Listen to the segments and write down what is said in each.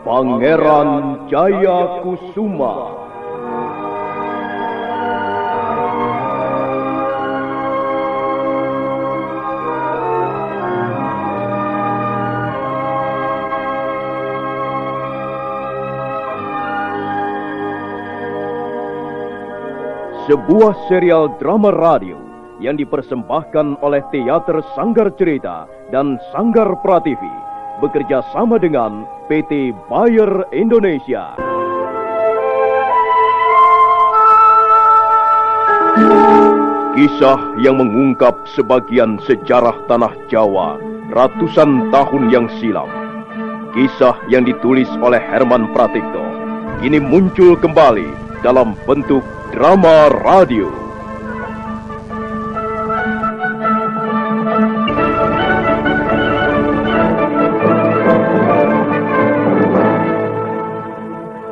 Pangeran Jayakusuma. Sebuah serial drama radio yang dipersembahkan oleh Teater Sanggar Cerita dan Sanggar Prativi bekerja sama dengan PT Bayer Indonesia. Kisah yang mengungkap sebagian sejarah tanah Jawa ratusan tahun yang silam. Kisah yang ditulis oleh Herman Pratikto kini muncul kembali dalam bentuk drama radio.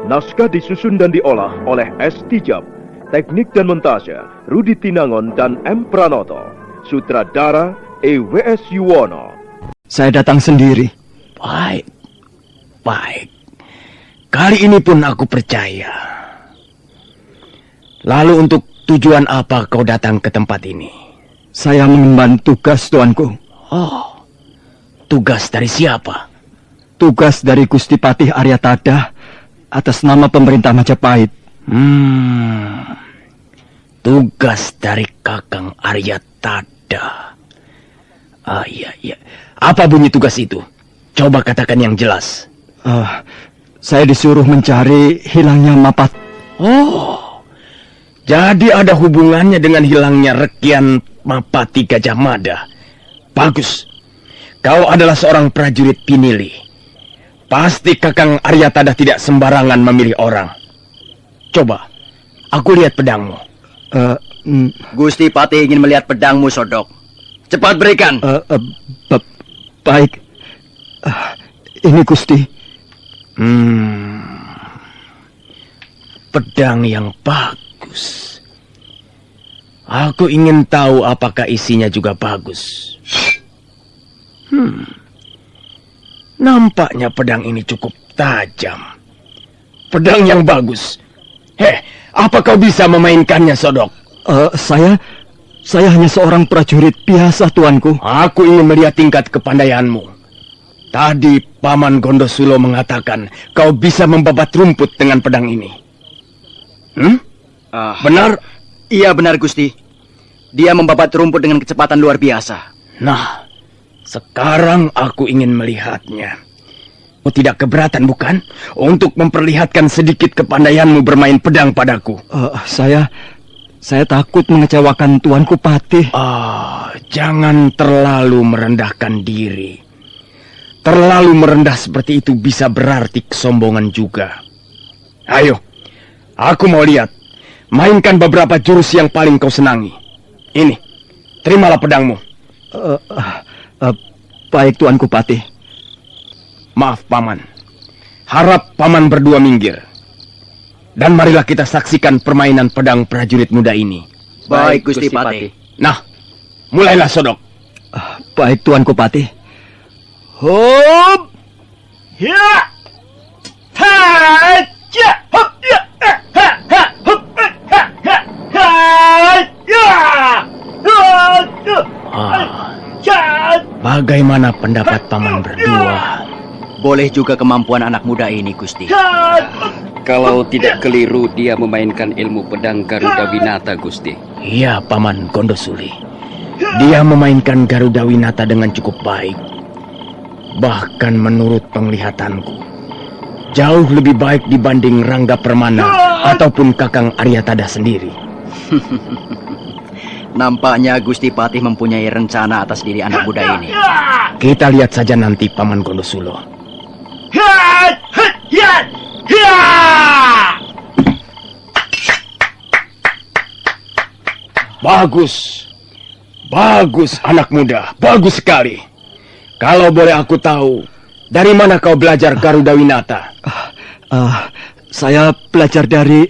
Naskah disusun dan diolah oleh S. Tijab, teknik dan montase Rudi Tinangon dan M. Pranoto, sutradara E.W.S. Yuwono. Saya datang sendiri. Baik. Kali ini pun aku percaya. Lalu untuk tujuan apa kau datang ke tempat ini? Saya mengemban tugas, tuanku. Oh, tugas dari siapa? Tugas dari Gusti Patih Aryatada atas nama pemerintah Majapahit. Tugas dari Kakang Aryatada. Iya. Apa bunyi tugas itu? Coba katakan yang jelas. Saya disuruh mencari hilangnya Mapat. Oh, jadi ada hubungannya dengan hilangnya Rekian Mapati Gajah Mada. Bagus. Kau adalah seorang prajurit pinili. Pasti Kakang Aryatada tidak sembarangan memilih orang. Coba, aku lihat pedangmu. Gusti Patih ingin melihat pedangmu, Sodok. Cepat berikan. Baik. Ini Gusti. Pedang yang bagus. Aku ingin tahu apakah isinya juga bagus. Nampaknya pedang ini cukup tajam. Pedang yang bagus. Apa kau bisa memainkannya, Sodok? Saya hanya seorang prajurit biasa, tuanku. Aku ingin melihat tingkat kepandaianmu. Tadi Paman Gondosulo mengatakan kau bisa membabat rumput dengan pedang ini. Benar? Iya benar, Gusti. Dia membabat rumput dengan kecepatan luar biasa. Nah, sekarang aku ingin melihatnya. Kau tidak keberatan, bukan? Untuk memperlihatkan sedikit kepandaianmu bermain pedang padaku. Saya takut mengecewakan tuanku Patih. Jangan terlalu merendahkan diri. Terlalu merendah seperti itu bisa berarti kesombongan juga. Ayo, aku mau lihat. Mainkan beberapa jurus yang paling kau senangi. Ini, terimalah pedangmu. Baik, tuanku Patih. Maaf, Paman. Harap Paman berdua minggir. Dan marilah kita saksikan permainan pedang prajurit muda ini. Baik, Gusti Patih. Nah, mulailah, Sodok. Baik, tuanku Patih. Hop! Ya! Haja! Hop! Ya! Hop! Bagaimana pendapat Paman berdua? Boleh juga kemampuan anak muda ini, Gusti. Kalau tidak keliru, dia memainkan ilmu pedang Garuda Winata, Gusti. Iya, Paman Gondosuli. Dia memainkan Garuda Winata dengan cukup baik. Bahkan menurut penglihatanku, jauh lebih baik dibanding Rangga Permana ataupun Kakang Aryatada sendiri. Nampaknya Gusti Patih mempunyai rencana atas diri anak muda ini. Kita lihat saja nanti, Paman Gondosulo. Bagus anak muda, bagus sekali. Kalau boleh aku tahu, dari mana kau belajar Garuda Winata? Saya belajar dari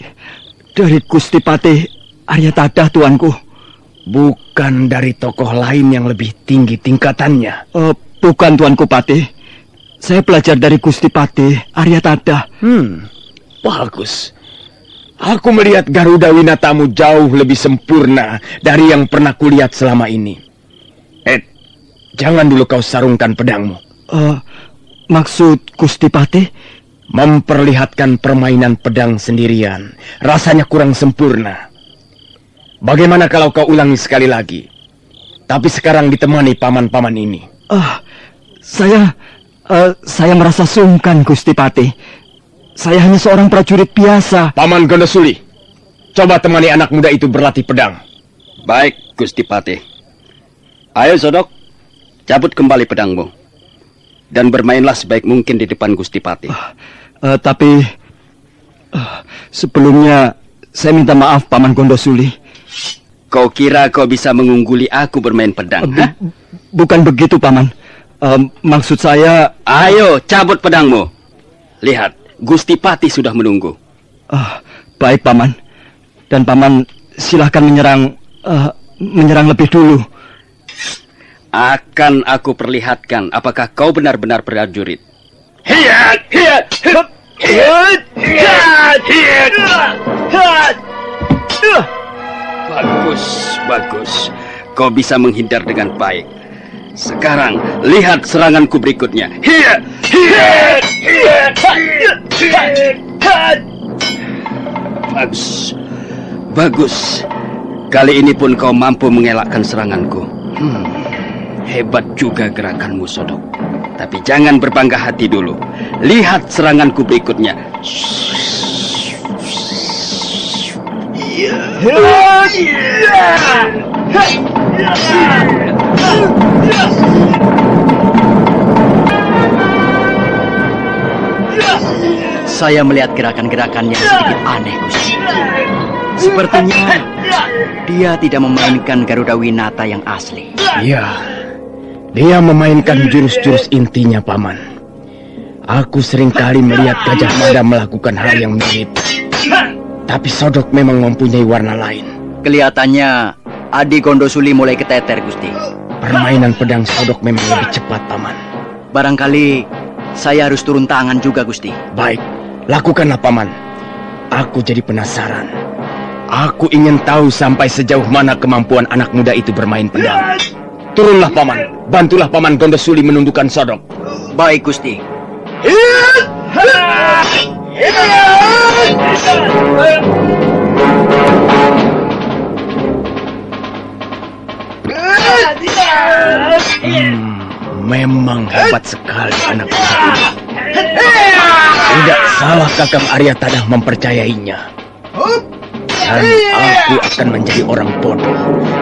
Gusti Patih Aryatada, tuanku. Bukan dari tokoh lain yang lebih tinggi tingkatannya? Bukan, tuanku Patih. Saya belajar dari Gusti Patih Aryatada. Bagus. Aku melihat Garuda Winatamu jauh lebih sempurna dari yang pernah kulihat selama ini. Jangan dulu kau sarungkan pedangmu. Maksud Gusti Patih? Memperlihatkan permainan pedang sendirian rasanya kurang sempurna. Bagaimana kalau kau ulangi sekali lagi? Tapi sekarang ditemani paman-paman ini. Saya merasa sungkan, Gusti Patih. Saya hanya seorang prajurit biasa. Paman Gondosuli, coba temani anak muda itu berlatih pedang. Baik, Gusti Patih. Ayo, Sodok, cabut kembali pedangmu. Dan bermainlah sebaik mungkin di depan Gusti Patih. Tapi sebelumnya saya minta maaf, Paman Gondosuli. Kau kira kau bisa mengungguli aku bermain pedang? Bukan begitu, Paman. Maksud saya... Ayo, cabut pedangmu. Lihat, Gusti Patih sudah menunggu. Baik, Paman. Dan Paman silahkan menyerang lebih dulu. Akan aku perlihatkan apakah kau benar-benar prajurit. Bagus, bagus. Kau bisa menghindar dengan baik. Sekarang, lihat seranganku berikutnya. Bagus, bagus. Kali ini pun kau mampu mengelakkan seranganku. Hebat juga gerakanmu, Sodok. Tapi jangan berbangga hati dulu. Lihat seranganku berikutnya. Saya melihat gerakan-gerakan yang sedikit aneh, Gusti. Sepertinya dia tidak memainkan Garuda Winata yang asli. Iya, dia memainkan jurus-jurus intinya, Paman. Aku seringkali melihat Gajah Mada melakukan hal yang mirip. Tapi Sodok memang mempunyai warna lain. Kelihatannya Adi Gondosuli mulai keteter, Gusti. Permainan pedang Sodok memang lebih cepat, Paman. Barangkali saya harus turun tangan juga, Gusti. Baik, lakukanlah, Paman. Aku jadi penasaran. Aku ingin tahu sampai sejauh mana kemampuan anak muda itu bermain pedang. Turunlah, Paman. Bantulah Paman Gondosuli menundukkan Sodok. Baik, Gusti. Memang hebat sekali anak muda ini. Tidak salah Kakang Aryatada mempercayainya. Dan aku akan menjadi orang bodoh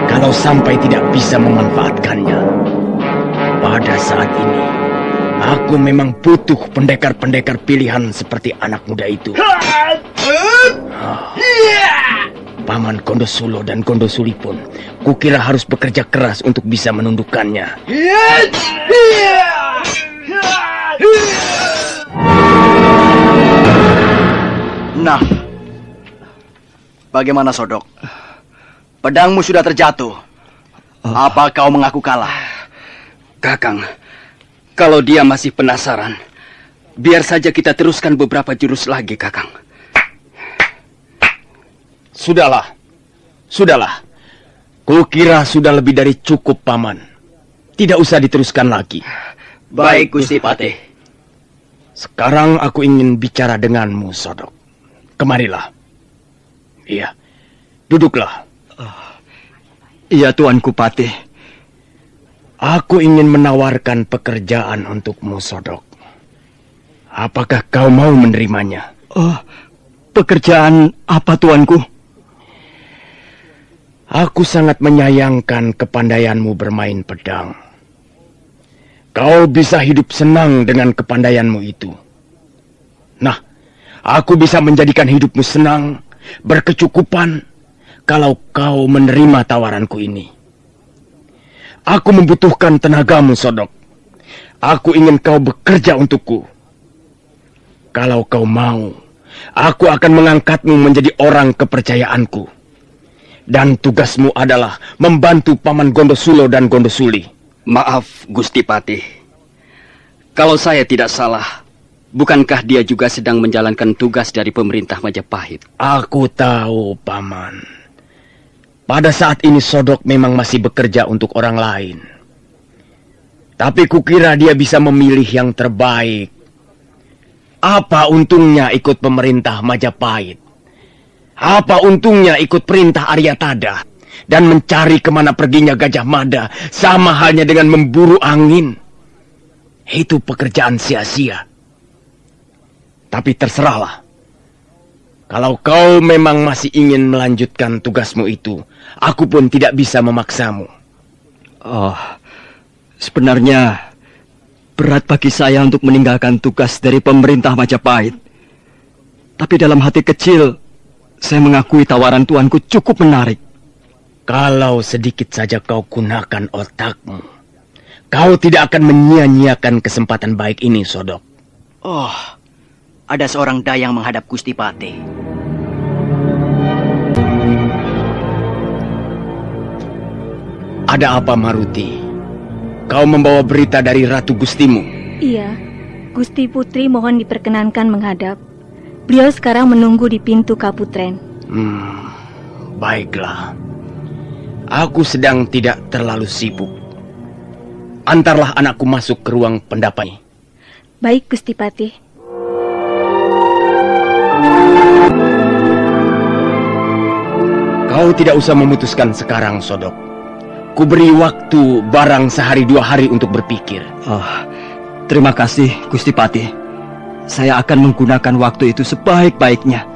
kalau sampai tidak bisa memanfaatkannya. Pada saat ini, aku memang butuh pendekar-pendekar pilihan seperti anak muda itu. Paman Gondosulo dan Gondosuli pun kukira harus bekerja keras untuk bisa menundukkannya. Nah, bagaimana, Sodok? Pedangmu sudah terjatuh. Apa kau mengaku kalah? Kakang, kalau dia masih penasaran, biar saja kita teruskan beberapa jurus lagi, Kakang. Sudahlah. Kukira sudah lebih dari cukup, Paman. Tidak usah diteruskan lagi. Baik, Gusti Patih. Sekarang aku ingin bicara denganmu, Sodok. Kemarilah. Iya, duduklah. Iya, Tuanku Patih. Aku ingin menawarkan pekerjaan untukmu, Sodok. Apakah kau mau menerimanya? Pekerjaan apa, Tuanku? Aku sangat menyayangkan kepandaianmu bermain pedang. Kau bisa hidup senang dengan kepandaianmu itu. Nah, aku bisa menjadikan hidupmu senang, berkecukupan, kalau kau menerima tawaranku ini. Aku membutuhkan tenagamu, Sodok. Aku ingin kau bekerja untukku. Kalau kau mau, aku akan mengangkatmu menjadi orang kepercayaanku. Dan tugasmu adalah membantu Paman Gondosulo dan Gondosuli. Maaf, Gusti Patih. Kalau saya tidak salah, bukankah dia juga sedang menjalankan tugas dari pemerintah Majapahit? Aku tahu, Paman. Pada saat ini Sodok memang masih bekerja untuk orang lain. Tapi kukira dia bisa memilih yang terbaik. Apa untungnya ikut pemerintah Majapahit? Apa untungnya ikut perintah Aryatada dan mencari kemana perginya Gajah Mada sama halnya dengan memburu angin? Itu pekerjaan sia-sia. Tapi terserahlah. Kalau kau memang masih ingin melanjutkan tugasmu itu, aku pun tidak bisa memaksamu. Oh, sebenarnya berat bagi saya untuk meninggalkan tugas dari pemerintah Majapahit. Tapi dalam hati kecil, saya mengakui tawaran tuanku cukup menarik. Kalau sedikit saja kau gunakan otakmu, kau tidak akan menyia-nyiakan kesempatan baik ini, Sodok. Oh, ada seorang dayang menghadap Gusti Patih. Ada apa, Maruti? Kau membawa berita dari Ratu Gustimu? Iya, Gusti Putri mohon diperkenankan menghadap. Beliau sekarang menunggu di pintu Kaputren. Baiklah. Aku sedang tidak terlalu sibuk. Antarlah anakku masuk ke ruang pendapat. Baik, Gusti Patih. Kau tidak usah memutuskan sekarang, Sodok. Ku beri waktu barang sehari 2 hari untuk berpikir. Oh, terima kasih, Gusti Patih. Saya akan menggunakan waktu itu sebaik-baiknya.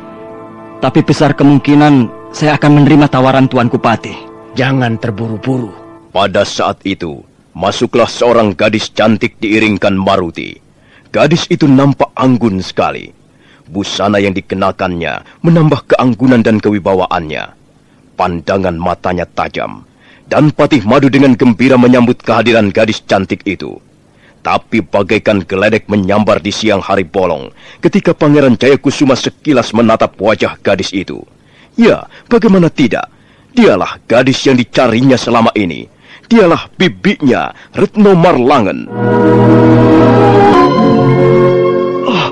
Tapi besar kemungkinan saya akan menerima tawaran Tuanku Patih. Jangan terburu-buru. Pada saat itu, masuklah seorang gadis cantik diiringkan Maruti. Gadis itu nampak anggun sekali. Busana yang dikenakannya menambah keanggunan dan kewibawaannya. Pandangan matanya tajam. Dan Patih Madu dengan gembira menyambut kehadiran gadis cantik itu. Tapi bagaikan geledek menyambar di siang hari bolong ketika Pangeran Jayakusuma sekilas menatap wajah gadis itu. Ya, bagaimana tidak? Dialah gadis yang dicarinya selama ini. Dialah bibinya, Retno Marlangen. Oh,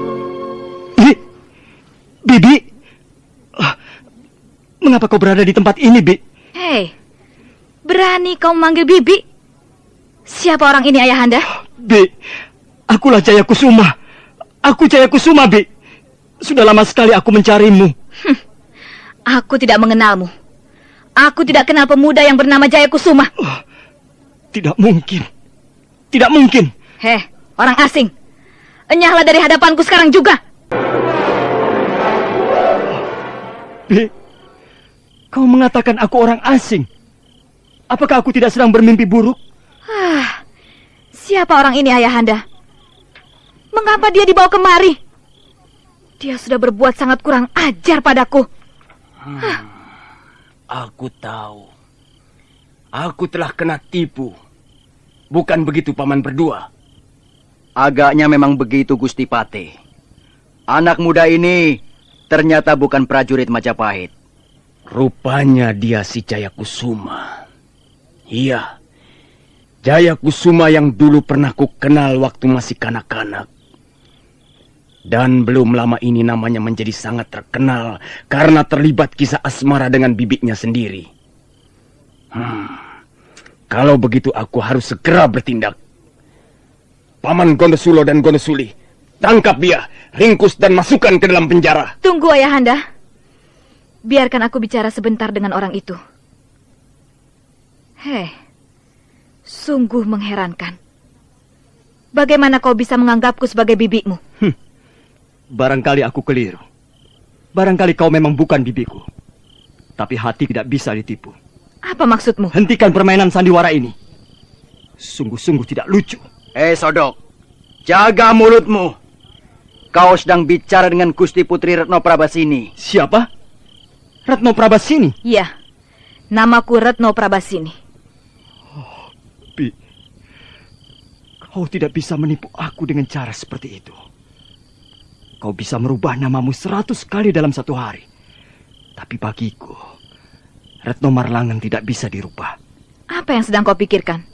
Bibi? Mengapa kau berada di tempat ini, Bi? Hei, berani kau memanggil Bibi? Siapa orang ini, Ayahanda? Bi, akulah Jayakusuma. Aku Jayakusuma, Bi. Sudah lama sekali aku mencarimu. Aku tidak mengenalmu. Aku tidak kenal pemuda yang bernama Jayakusuma. Oh, tidak mungkin. Tidak mungkin. Heh, orang asing. Enyahlah dari hadapanku sekarang juga. Bi, kau mengatakan aku orang asing. Apakah aku tidak sedang bermimpi buruk? Siapa orang ini, Ayahanda? Mengapa dia dibawa kemari? Dia sudah berbuat sangat kurang ajar padaku. Aku tahu. Aku telah kena tipu. Bukan begitu, Paman berdua? Agaknya memang begitu, Gusti Patih. Anak muda ini ternyata bukan prajurit Majapahit. Rupanya dia si Jayakusuma. Iya, Jayakusuma yang dulu pernah ku kenal waktu masih kanak-kanak. Dan belum lama ini namanya menjadi sangat terkenal karena terlibat kisah asmara dengan bibinya sendiri. Kalau begitu aku harus segera bertindak. Paman Gondosulo dan Gondosuli, tangkap dia, ringkus dan masukkan ke dalam penjara. Tunggu, Ayahanda. Biarkan aku bicara sebentar dengan orang itu. Hei, sungguh mengherankan. Bagaimana kau bisa menganggapku sebagai bibimu? Barangkali aku keliru. Barangkali kau memang bukan bibiku. Tapi hati tidak bisa ditipu. Apa maksudmu? Hentikan permainan sandiwara ini. Sungguh-sungguh tidak lucu. Sodok, jaga mulutmu. Kau sedang bicara dengan Gusti Putri Retno Prabasini. Siapa? Retno Prabasini? Iya, namaku Retno Prabasini. Oh, Bi, kau tidak bisa menipu aku dengan cara seperti itu. Kau bisa merubah namamu 100 kali dalam satu hari. Tapi bagiku, Retno Marlangen tidak bisa dirubah. Apa yang sedang kau pikirkan?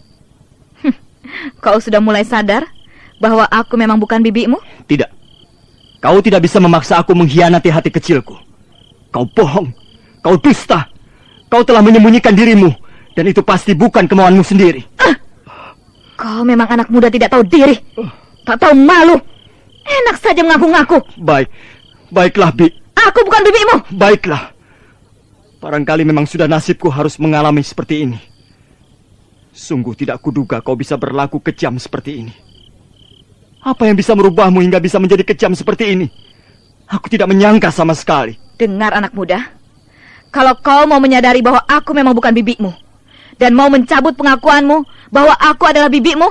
Kau sudah mulai sadar bahwa aku memang bukan bibimu? Tidak. Kau tidak bisa memaksa aku mengkhianati hati kecilku. Kau bohong. Kau dusta. Kau telah menyembunyikan dirimu. Dan itu pasti bukan kemauanmu sendiri. Kau memang anak muda tidak tahu diri. Tak tahu malu. Enak saja mengaku-ngaku. Baiklah, Bi. Aku bukan bibimu. Baiklah. Barangkali memang sudah nasibku harus mengalami seperti ini. Sungguh tidak kuduga kau bisa berlaku kejam seperti ini. Apa yang bisa merubahmu hingga bisa menjadi kejam seperti ini? Aku tidak menyangka sama sekali. Dengar anak muda. Kalau kau mau menyadari bahwa aku memang bukan bibimu, dan mau mencabut pengakuanmu bahwa aku adalah bibimu,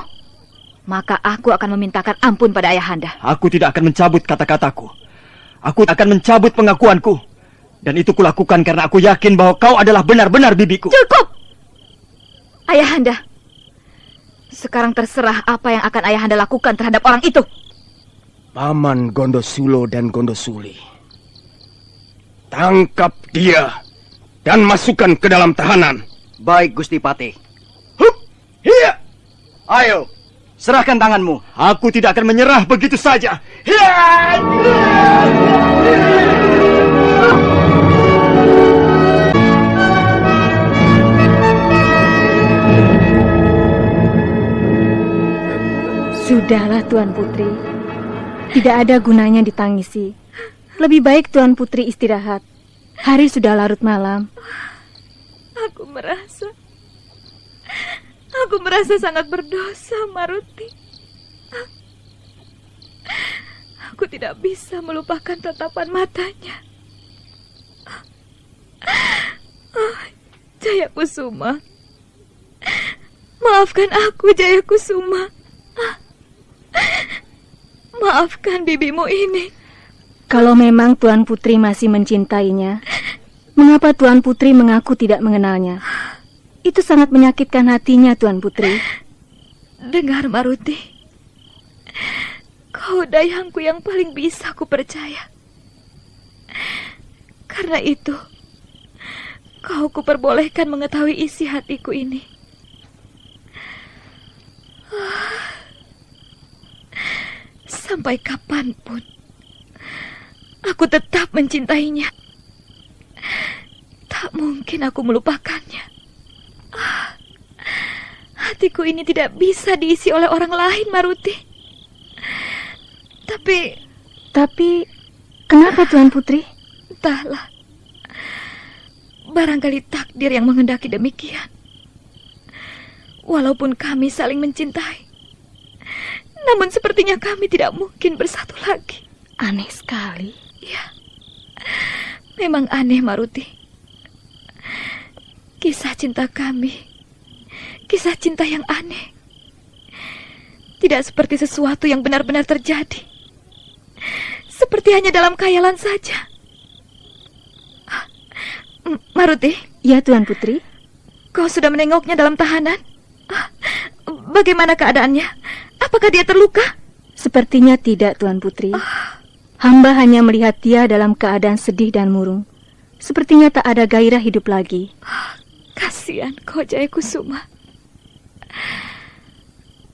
maka aku akan memintakan ampun pada ayahanda. Aku tidak akan mencabut kata-kataku. Aku akan mencabut pengakuanku. Dan itu kulakukan karena aku yakin bahwa kau adalah benar-benar bibiku. Cukup! Ayahanda. Sekarang terserah apa yang akan ayahanda lakukan terhadap orang itu. Paman Gondosulo dan Gondosuli, tangkap dia dan masukkan ke dalam tahanan. Baik, Gusti Patih. Hup! Hiya! Ayo, serahkan tanganmu. Aku tidak akan menyerah begitu saja. Sudahlah Tuan Putri. Tidak ada gunanya ditangisi. Lebih baik Tuan Putri istirahat. Hari sudah larut malam. Aku merasa sangat berdosa, Maruti. Aku tidak bisa melupakan tatapan matanya. Jayakusuma. Maafkan aku, Jayakusuma. Maafkan bibimu ini. Kalau memang Tuan Putri masih mencintainya, mengapa Tuan Putri mengaku tidak mengenalnya? Itu sangat menyakitkan hatinya, Tuan Putri. Dengar, Maruti. Kau dayangku yang paling bisa ku percaya. Karena itu, kau kuperbolehkan mengetahui isi hatiku ini. Sampai kapanpun, aku tetap mencintainya. Tak mungkin aku melupakannya. Hatiku ini tidak bisa diisi oleh orang lain, Maruti. Tapi, kenapa Tuan Putri? Entahlah. Barangkali takdir yang menghendaki demikian. Walaupun kami saling mencintai, namun sepertinya kami tidak mungkin bersatu lagi. Aneh sekali. Ya, memang aneh, Maruti. Kisah cinta kami, kisah cinta yang aneh. Tidak seperti sesuatu yang benar-benar terjadi. Seperti hanya dalam khayalan saja. Maruti? Ya, Tuan Putri. Kau sudah menengoknya dalam tahanan? Bagaimana keadaannya? Apakah dia terluka? Sepertinya tidak, Tuan Putri. Hamba hanya melihat dia dalam keadaan sedih dan murung. Sepertinya tak ada gairah hidup lagi. Kasihan kau, Jayakusuma.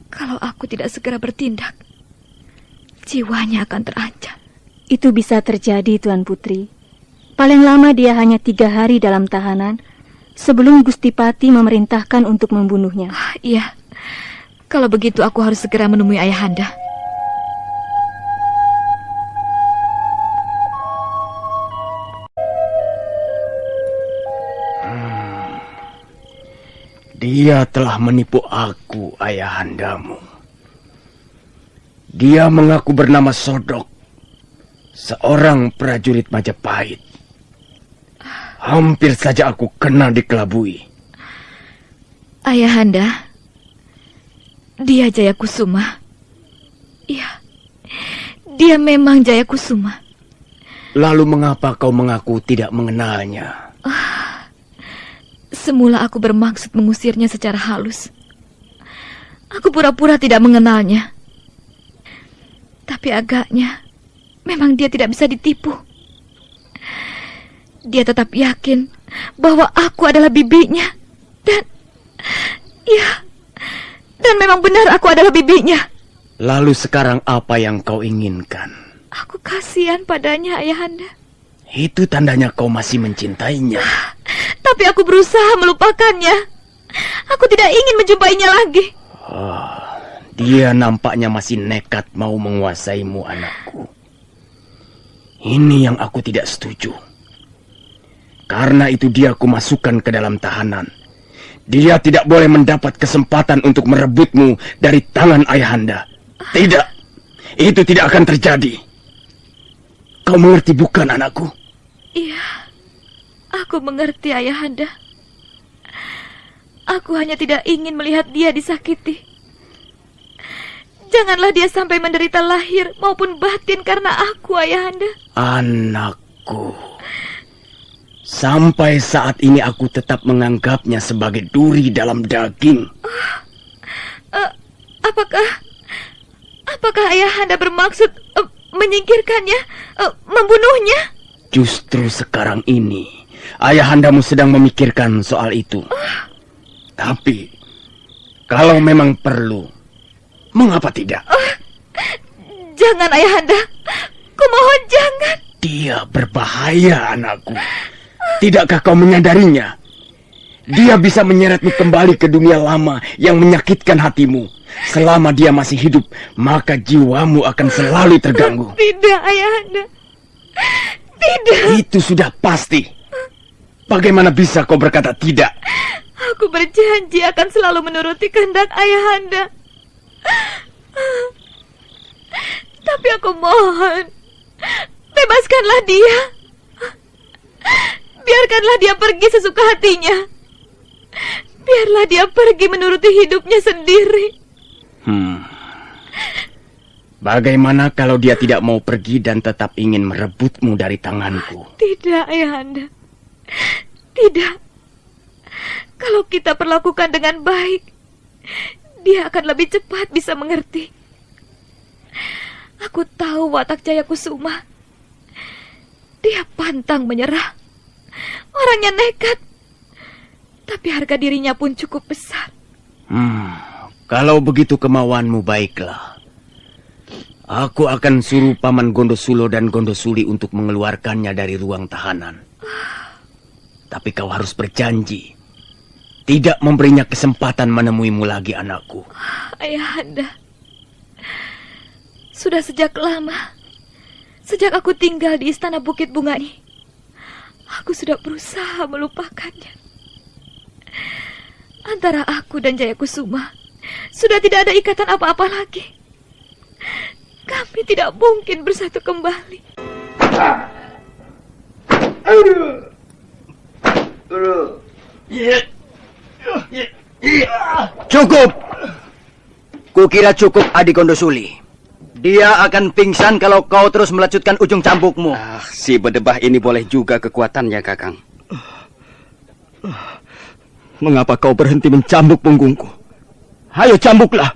Kalau aku tidak segera bertindak, jiwanya akan terancam. Itu bisa terjadi, Tuan Putri. Paling lama dia hanya 3 hari dalam tahanan sebelum Gusti Pati memerintahkan untuk membunuhnya. Iya. Kalau begitu aku harus segera menemui ayahanda. Dia telah menipu aku, ayahandamu. Dia mengaku bernama Sodok, seorang prajurit Majapahit. Hampir saja aku kena dikelabui. Ayahanda, dia Jayakusuma. Iya, dia memang Jayakusuma. Lalu mengapa kau mengaku tidak mengenalnya? Semula aku bermaksud mengusirnya secara halus. Aku pura-pura tidak mengenalnya. Tapi agaknya memang dia tidak bisa ditipu. Dia tetap yakin bahwa aku adalah bibinya. Dan memang benar aku adalah bibinya. Lalu sekarang apa yang kau inginkan? Aku kasihan padanya, Ayahanda. Itu tandanya kau masih mencintainya. Tapi aku berusaha melupakannya. Aku tidak ingin menjumpainya lagi. Dia nampaknya masih nekat mau menguasaimu, anakku. Ini yang aku tidak setuju. Karena itu dia aku masukkan ke dalam tahanan. Dia tidak boleh mendapat kesempatan untuk merebutmu dari tangan Ayahanda. Tidak, itu tidak akan terjadi. Kau mengerti bukan, anakku? Iya, aku mengerti, Ayahanda. Aku hanya tidak ingin melihat dia disakiti. Janganlah dia sampai menderita lahir maupun batin karena aku, Ayahanda. Anakku, sampai saat ini aku tetap menganggapnya sebagai duri dalam daging. Apakah Ayahanda bermaksud menyingkirkannya, membunuhnya? Justru sekarang ini Ayahandamu sedang memikirkan soal itu. Tapi kalau memang perlu, mengapa tidak? Jangan, Ayahanda. Kumohon jangan. Dia berbahaya, anakku. Tidakkah kau menyadarinya? Dia bisa menyeretmu kembali ke dunia lama yang menyakitkan hatimu. Selama dia masih hidup, maka jiwamu akan selalu terganggu. Tidak, Ayahanda. Tidak. Itu sudah pasti. Bagaimana bisa kau berkata tidak? Aku berjanji akan selalu menuruti kehendak Ayahanda. Tapi aku mohon, bebaskanlah dia. Biarkanlah dia pergi sesuka hatinya. Biarlah dia pergi menuruti hidupnya sendiri. Bagaimana kalau dia tidak mau pergi dan tetap ingin merebutmu dari tanganku? Tidak, Ayahanda. Tidak. Kalau kita perlakukan dengan baik, dia akan lebih cepat bisa mengerti. Aku tahu watak Jayakusuma. Dia pantang menyerah. Orangnya nekat. Tapi harga dirinya pun cukup besar. Kalau begitu kemauanmu, baiklah. Aku akan suruh Paman Gondosulo dan Gondosuli untuk mengeluarkannya dari ruang tahanan. Tapi kau harus berjanji tidak memberinya kesempatan menemuimu lagi, anakku. Ayahanda, sudah sejak lama, sejak aku tinggal di Istana Bukit Bunga ini, aku sudah berusaha melupakannya. Antara aku dan Jayakusuma sudah tidak ada ikatan apa-apa lagi. Kami tidak mungkin bersatu kembali. Cukup. Kukira cukup, Adi Gondosuli. Dia akan pingsan kalau kau terus melecutkan ujung cambukmu. Si berdebah ini boleh juga kekuatannya, Kakang. Mengapa kau berhenti mencambuk punggungku? Ayo cambuklah.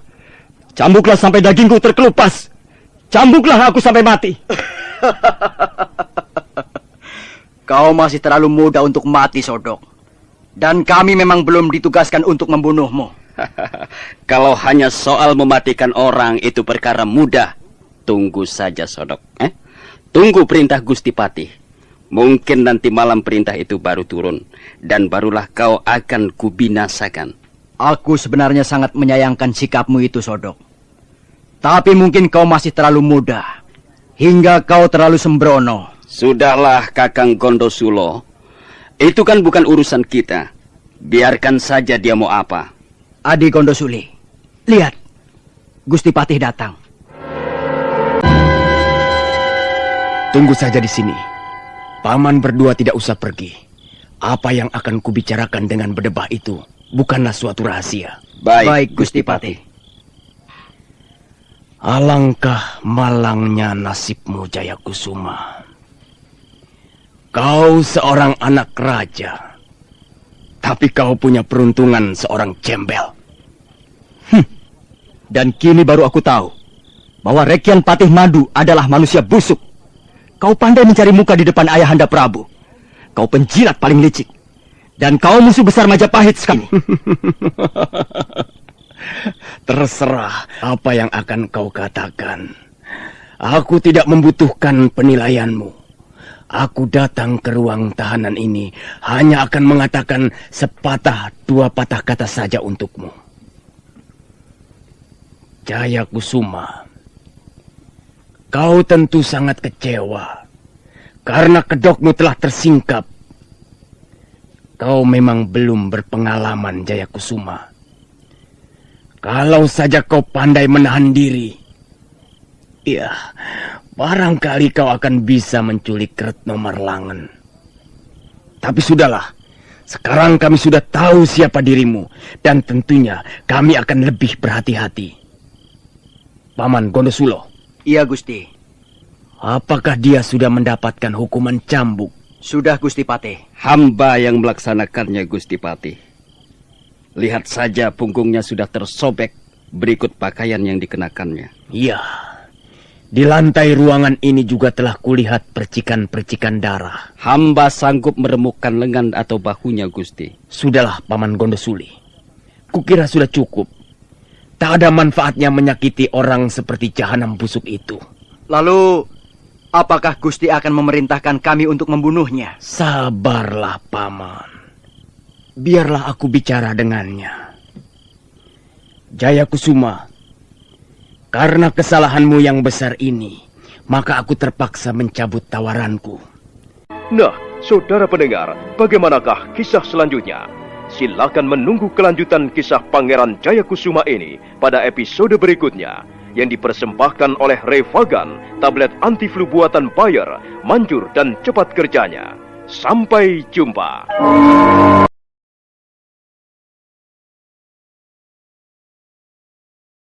Cambuklah sampai dagingku terkelupas. Cambuklah aku sampai mati. Kau masih terlalu muda untuk mati, Sodok. Dan kami memang belum ditugaskan untuk membunuhmu. Kalau hanya soal mematikan orang itu perkara mudah, tunggu saja, Sodok. Tunggu perintah Gusti Patih. Mungkin nanti malam perintah itu baru turun, dan barulah kau akan kubinasakan. Aku sebenarnya sangat menyayangkan sikapmu itu, Sodok. Tapi mungkin kau masih terlalu muda, hingga kau terlalu sembrono. Sudahlah, Kakang Gondosulo. Itu kan bukan urusan kita. Biarkan saja dia mau apa. Adi Gondosuli, lihat. Gusti Patih datang. Tunggu saja di sini. Paman berdua tidak usah pergi. Apa yang akan kubicarakan dengan berdebah itu bukanlah suatu rahasia. Baik, Gusti Patih. Alangkah malangnya nasibmu, Jayakusuma. Kau seorang anak raja, tapi kau punya peruntungan seorang gembel. Dan kini baru aku tahu bahwa Rekian Patih Madu adalah manusia busuk. Kau pandai mencari muka di depan Ayahanda Prabu. Kau penjilat paling licik. Dan kau musuh besar Majapahit sekali. Terserah apa yang akan kau katakan. Aku tidak membutuhkan penilaianmu. Aku datang ke ruang tahanan ini hanya akan mengatakan sepatah dua patah kata saja untukmu. Jaya Kusuma, kau tentu sangat kecewa karena kedokmu telah tersingkap. Kau memang belum berpengalaman, Jaya Kusuma. Kalau saja kau pandai menahan diri, ya, barangkali kau akan bisa menculik Retno Marlangen. Tapi sudahlah, sekarang kami sudah tahu siapa dirimu, dan tentunya kami akan lebih berhati-hati. Paman Gondosulo. Iya, Gusti. Apakah dia sudah mendapatkan hukuman cambuk? Sudah, Gusti Patih. Hamba yang melaksanakannya, Gusti Patih. Lihat saja punggungnya sudah tersobek berikut pakaian yang dikenakannya. Iya. Di lantai ruangan ini juga telah kulihat percikan-percikan darah. Hamba sanggup meremukkan lengan atau bahunya, Gusti. Sudahlah, Paman Gondosuli. Kukira sudah cukup. Tak ada manfaatnya menyakiti orang seperti jahanam busuk itu. Lalu, apakah Gusti akan memerintahkan kami untuk membunuhnya? Sabarlah, Paman. Biarlah aku bicara dengannya. Jaya Kusuma, karena kesalahanmu yang besar ini, maka aku terpaksa mencabut tawaranku. Nah, saudara pendengar, bagaimanakah kisah selanjutnya? Silakan menunggu kelanjutan kisah Pangeran Jaya Kusuma ini pada episode berikutnya yang dipersembahkan oleh Revagan, tablet anti flu buatan Bayer, manjur dan cepat kerjanya. Sampai jumpa.